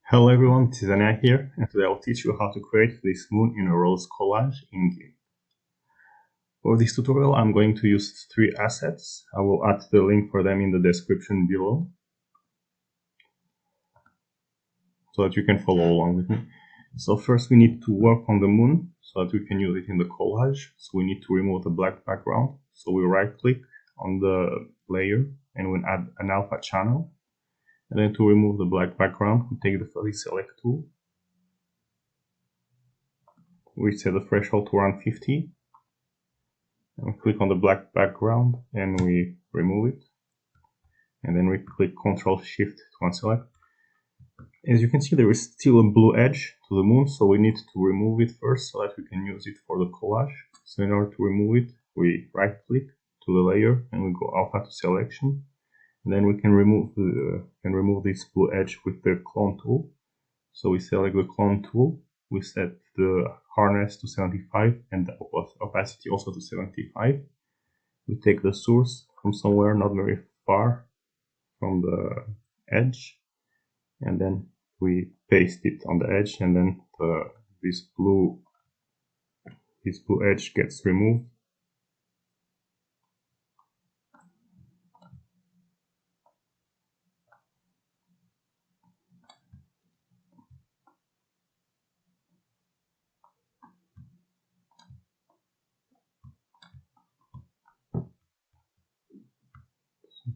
Hello everyone, this is Anno here, and today I'll teach you how to create this moon in a rose collage in GIMP. For this tutorial I'm going to use three assets. I will add the link for them in the description below, so that you can follow along with me. So first we need to work on the moon, so that we can use it in the collage. So we need to remove the black background. So we right click on the layer and we add an alpha channel. And then to remove the black background, we take the fuzzy select tool. We set the threshold to around 50. And we click on the black background and we remove it. And then we click Ctrl Shift to unselect. As you can see, there is still a blue edge to the moon, so we need to remove it first so that we can use it for the collage. So in order to remove it, we right click to the layer and we go alpha to selection. And then we can remove this blue edge with the clone tool. So we select the clone tool, we set the hardness to 75 and the opacity also to 75. We take the source from somewhere not very far from the edge, and then we paste it on the edge, and then this blue edge gets removed.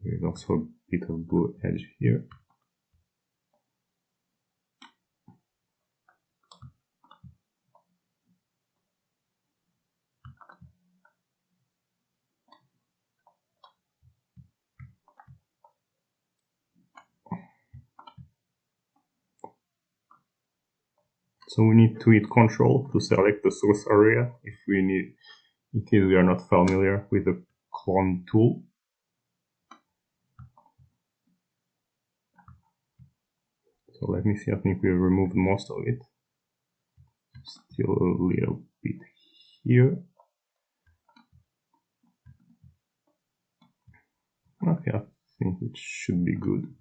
There is also a bit of blue edge here. So we need to hit Ctrl to select the source area if we need, in case we are not familiar with the clone tool. So let me see, I think we have removed most of it. Still a little bit here. Okay, I think it should be good.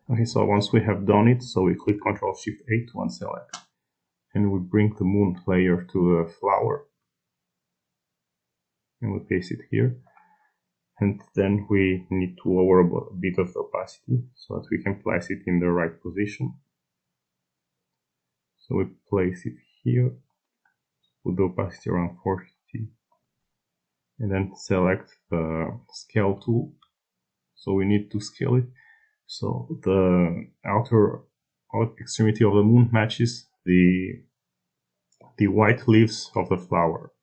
Okay, so once we have done it, so we click Ctrl Shift A to unselect. And we bring the moon layer to the flower. And we paste it here. And then we need to lower a bit of the opacity so that we can place it in the right position. So we place it here, put the opacity around 40, and then select the scale tool. So we need to scale it so the outer extremity of the moon matches the white leaves of the flower.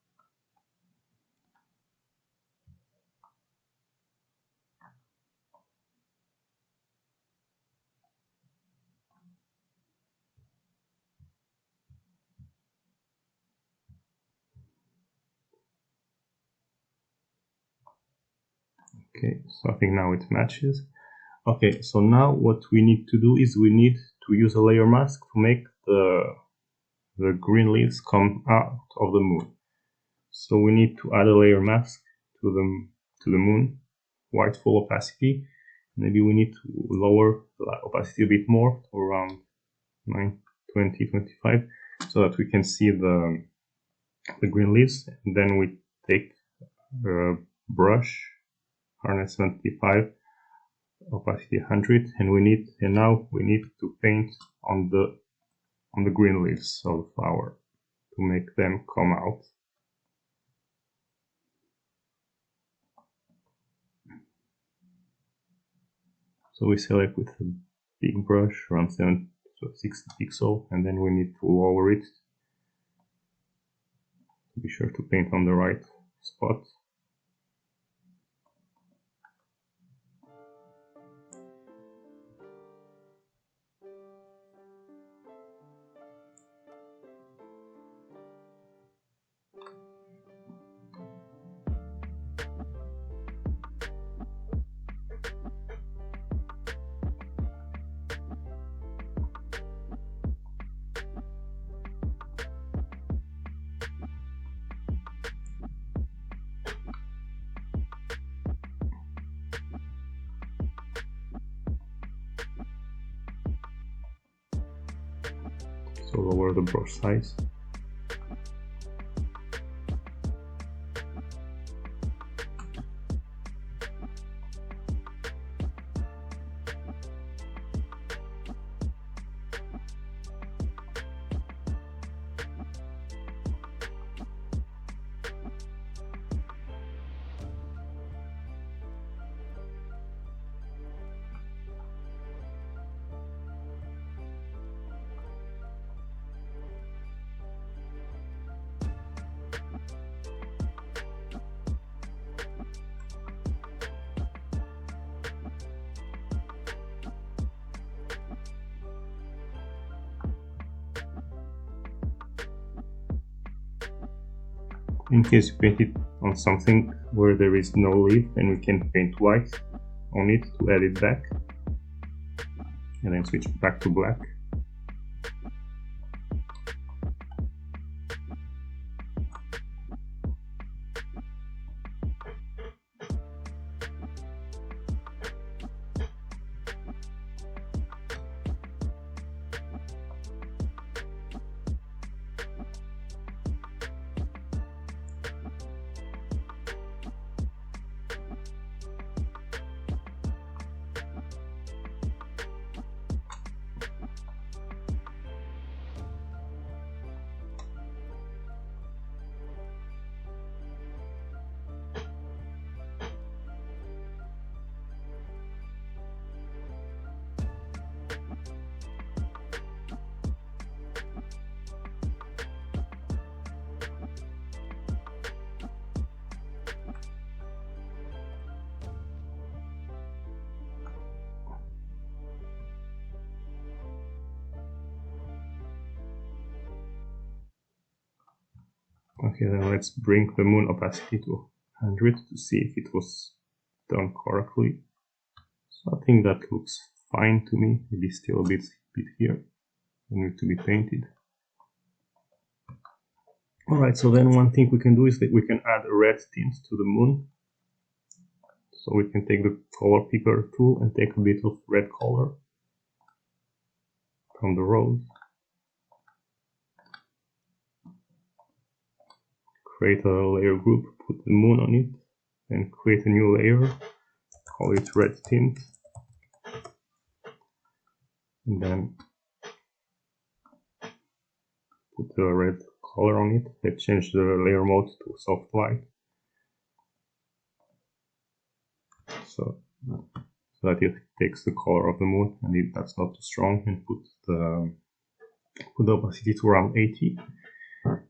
Okay, so I think now it matches. Okay, so now what we need to do is we need to use a layer mask to make the green leaves come out of the moon. So we need to add a layer mask to the moon, white full opacity. Maybe we need to lower the opacity a bit more, to around 25, so that we can see the green leaves. And then we take a brush, hardness 75, opacity 100, and now we need to paint on the green leaves of the flower to make them come out. So we select with a big brush around 60 pixels, and then we need to lower it to be sure to paint on the right spot. So lower the brush size. In case you paint it on something where there is no leaf, then we can paint white on it to add it back, and then switch back to black. Okay, then let's bring the moon opacity to 100 to see if it was done correctly. So I think that looks fine to me. Maybe still a bit here. It needs to be painted. Alright, so then one thing we can do is that we can add a red tint to the moon. So we can take the color picker tool and take a bit of red color from the rose. Create a layer group, put the moon on it, and create a new layer, call it red tint, and then put the red color on it. Let's change the layer mode to soft light, so that it takes the color of the moon and that's not too strong, and put the opacity to around 80.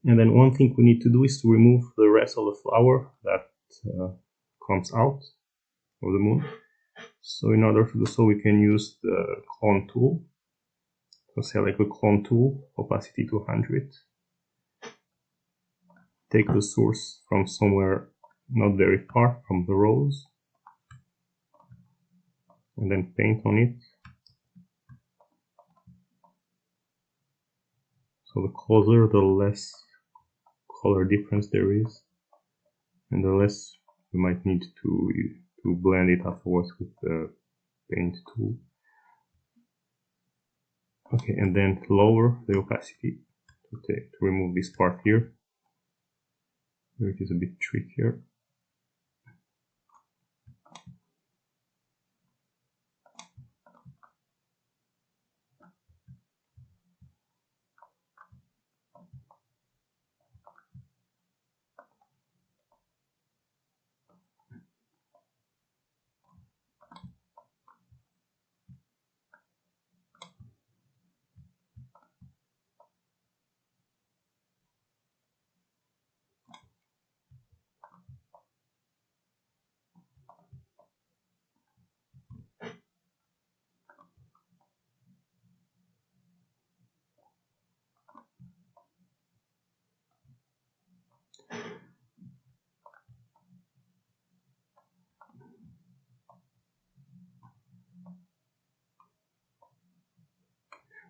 And then one thing we need to do is to remove the rest of the flower that comes out of the moon. So in order to do so, we can use the clone tool. So select the clone tool, opacity to 100. Take the source from somewhere not very far from the rose, and then paint on it. So the closer, the less color difference there is, and the less you might need to blend it afterwards with the paint tool. Okay, and then lower the opacity to remove this part here. Here it is a bit trickier.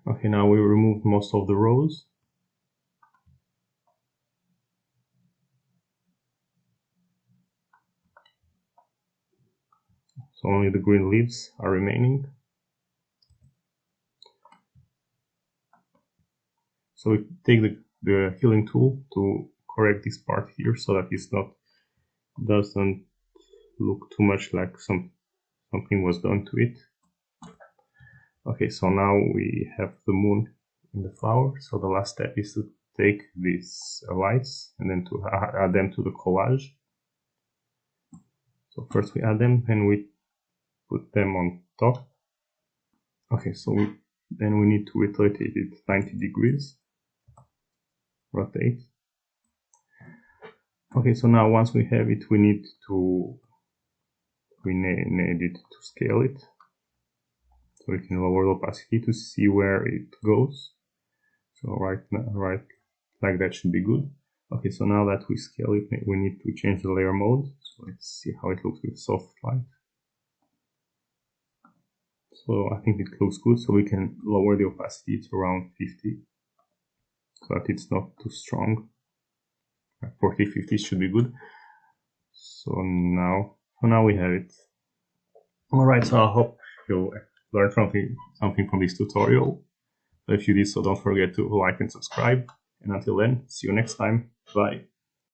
Okay, now we removed most of the rose. So only the green leaves are remaining. So we take the healing tool to correct this part here so that it's not, doesn't look too much like something was done to it. Okay, so now we have the moon in the flower. So the last step is to take these lights and then to add them to the collage. So first we add them and we put them on top. Okay, so then we need to rotate it 90 degrees. Rotate. Okay, so now once we have it, we need to scale it. So we can lower the opacity to see where it goes. So right like that should be good. Okay, so now that we scale it, we need to change the layer mode. So let's see how it looks with soft light. So I think it looks good. So we can lower the opacity to around 50, so that it's not too strong. 40, 50 should be good. So now we have it. Alright, so I hope you'll learn something from this tutorial. So if you did so, don't forget to like and subscribe. And until then, see you next time. Bye.